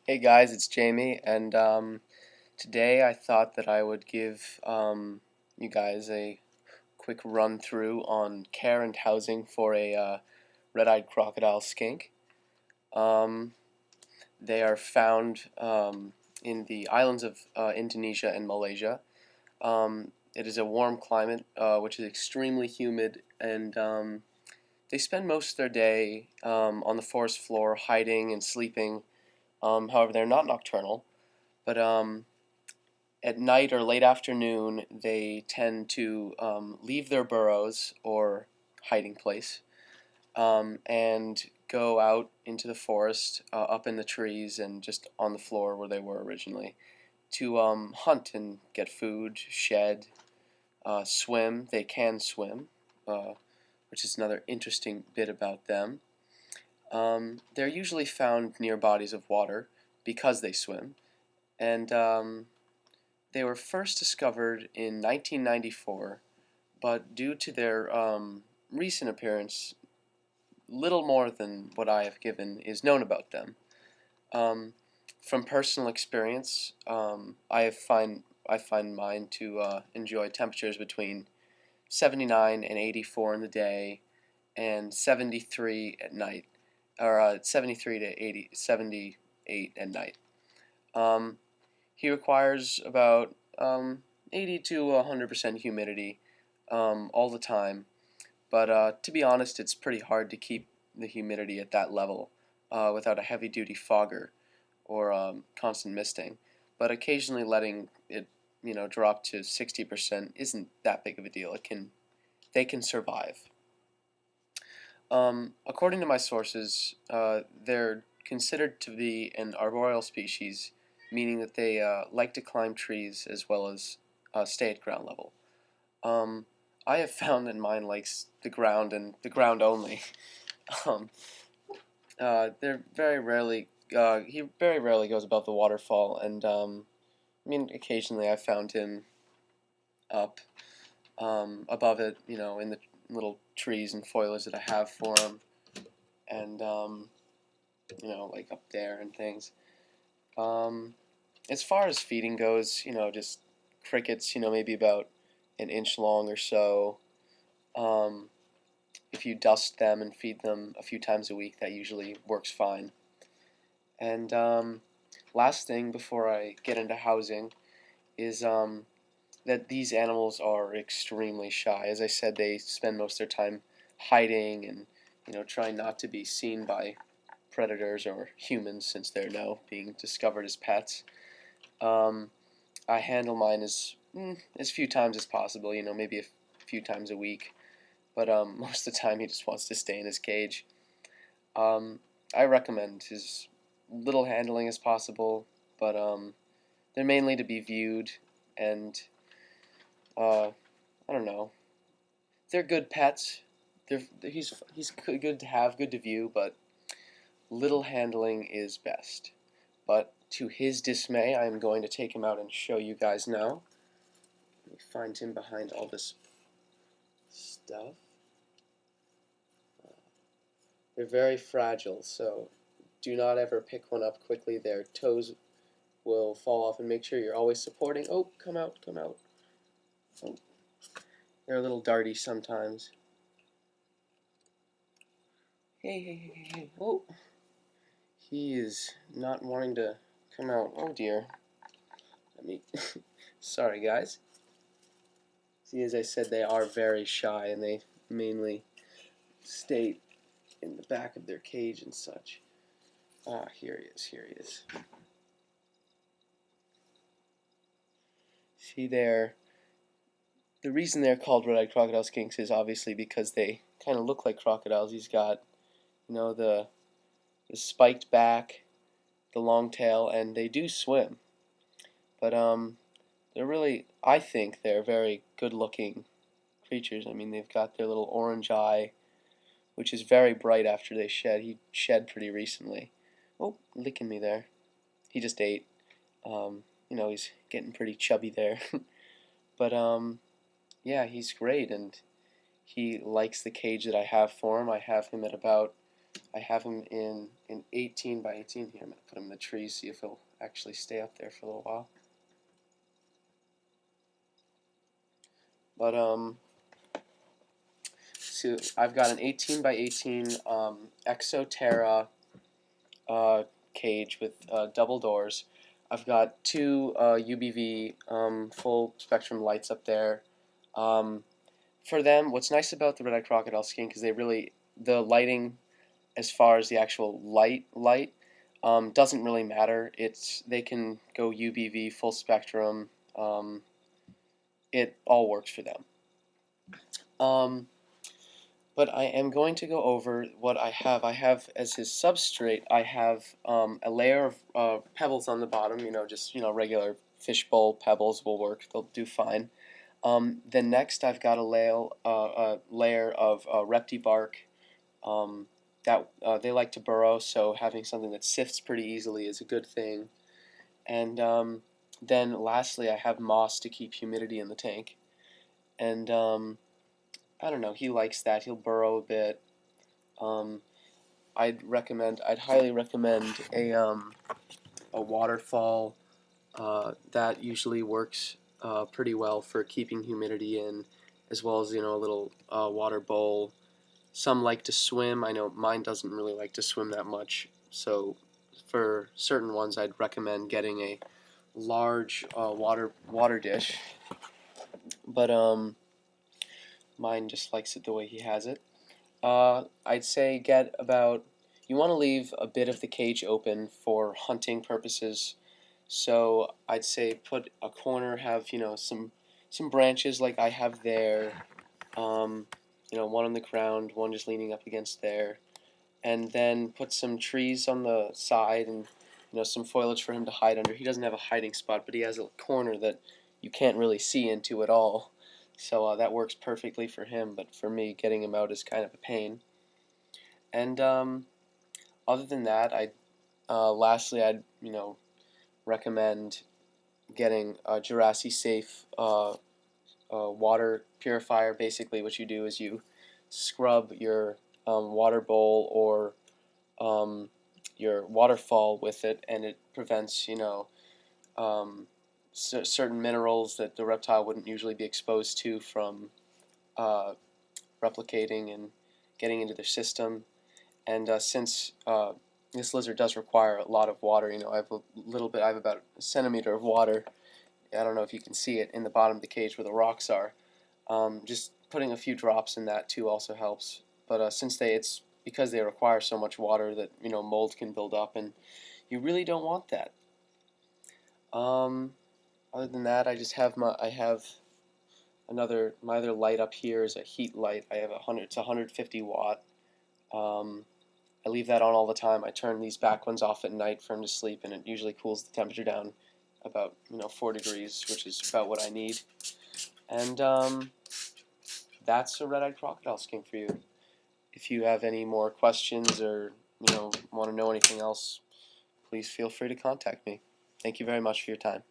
Hey guys, it's Jamie, and today I thought that I would give you guys a quick run through on care and housing for a red-eyed crocodile skink. Um, they are found in the islands of Indonesia and Malaysia. It is a warm climate, which is extremely humid, and they spend most of their day on the forest floor, hiding and sleeping. However, they're not nocturnal, but at night or late afternoon, they tend to leave their burrows or hiding place and go out into the forest, up in the trees, and just on the floor where they were originally to hunt and get food, shed, swim. They can swim, which is another interesting bit about them. They're usually found near bodies of water because they swim, and they were first discovered in 1994, but due to their recent appearance, little more than what I have given is known about them. Um, from personal experience, I find mine to enjoy temperatures between 79 and 84 in the day, and 73 at night, or 73 to 80, 78 at night. Um, He requires about 80 to 100% humidity all the time. But to be honest, it's pretty hard to keep the humidity at that level without a heavy duty fogger or constant misting. But occasionally letting it, drop to 60% isn't that big of a deal. They can survive. According to my sources, they're considered to be an arboreal species, meaning that they like to climb trees as well as stay at ground level. Um, I have found that mine likes the ground and the ground only. um, they're very rarely. He very rarely goes above the waterfall, and I mean, occasionally I found him up above it, in the little trees and foliage that I have for him, and like up there and things. Um, as far as feeding goes, just crickets, maybe about an inch long or so. Um, if you dust them and feed them a few times a week, that usually works fine. And last thing before I get into housing is that these animals are extremely shy. As I said, they spend most of their time hiding and trying not to be seen by predators or humans since they're now being discovered as pets. Um, I handle mine as few times as possible. Maybe a few times a week, but most of the time he just wants to stay in his cage. Um, I recommend as little handling as possible, but they're mainly to be viewed, and uh, I don't know. They're good pets. He's good to have, good to view, but little handling is best. But to his dismay, I am going to take him out and show you guys now. Let me find him behind all this stuff. They're very fragile, so do not ever pick one up quickly. Their toes will fall off, and make sure you're always supporting. Oh, come out, come out. Oh, they're a little darty sometimes. Hey, hey, hey, hey, hey. Oh, he is not wanting to come out. Oh dear. Let me. Sorry, guys. See, as I said, they are very shy, and they mainly stay in the back of their cage and such. Ah, here he is, here he is. See there, the reason they're called red-eyed crocodile skinks is obviously because they kind of look like crocodiles. He's got, the spiked back, the long tail, and they do swim. But they're really, I think they're very good-looking creatures. I mean, they've got their little orange eye, which is very bright after they shed. He shed pretty recently. Oh, licking me there. He just ate. He's getting pretty chubby there. But yeah, he's great, and he likes the cage that I have for him. I have him at about I have him in 18 by 18 here. I'm going to put him in the tree, see if he'll actually stay up there for a little while. But so I've got an 18 by 18 Exoterra cage with double doors. I've got two UBV full spectrum lights up there. For them, what's nice about the red-eyed crocodile skink is the lighting, as far as the actual light doesn't really matter. They can go UBV full spectrum. It all works for them. But I am going to go over what I have. I have as his substrate, I have a layer of pebbles on the bottom, just regular fishbowl pebbles will work. They'll do fine. Then next I've got a layer of repti bark that they like to burrow, so having something that sifts pretty easily is a good thing. And then lastly I have moss to keep humidity in the tank. And I don't know, he likes that. He'll burrow a bit. I'd highly recommend a waterfall. That usually works pretty well for keeping humidity in, as well as a little water bowl. Some like to swim. I know mine doesn't really like to swim that much, so for certain ones I'd recommend getting a large water dish. But mine just likes it the way he has it. I'd say you want to leave a bit of the cage open for hunting purposes. So I'd say put a corner, have some branches like I have there, one on the ground, one just leaning up against there, and then put some trees on the side and some foliage for him to hide under. He doesn't have a hiding spot, but he has a corner that you can't really see into at all. So that works perfectly for him, but for me, getting him out is kind of a pain. And other than that, lastly, I'd recommend getting a Jurassic Safe water purifier. Basically, what you do is you scrub your water bowl or your waterfall with it, and it prevents certain minerals that the reptile wouldn't usually be exposed to from replicating and getting into their system. And since this lizard does require a lot of water, I have about a centimeter of water. I don't know if you can see it in the bottom of the cage where the rocks are. Just putting a few drops in that too also helps. But it's because they require so much water that mold can build up, and you really don't want that. Other than that, I have my other light up here is a heat light. It's 150 watt. I leave that on all the time. I turn these back ones off at night for him to sleep, and it usually cools the temperature down about 4 degrees, which is about what I need. And that's a red-eyed crocodile skink for you. If you have any more questions or want to know anything else, please feel free to contact me. Thank you very much for your time.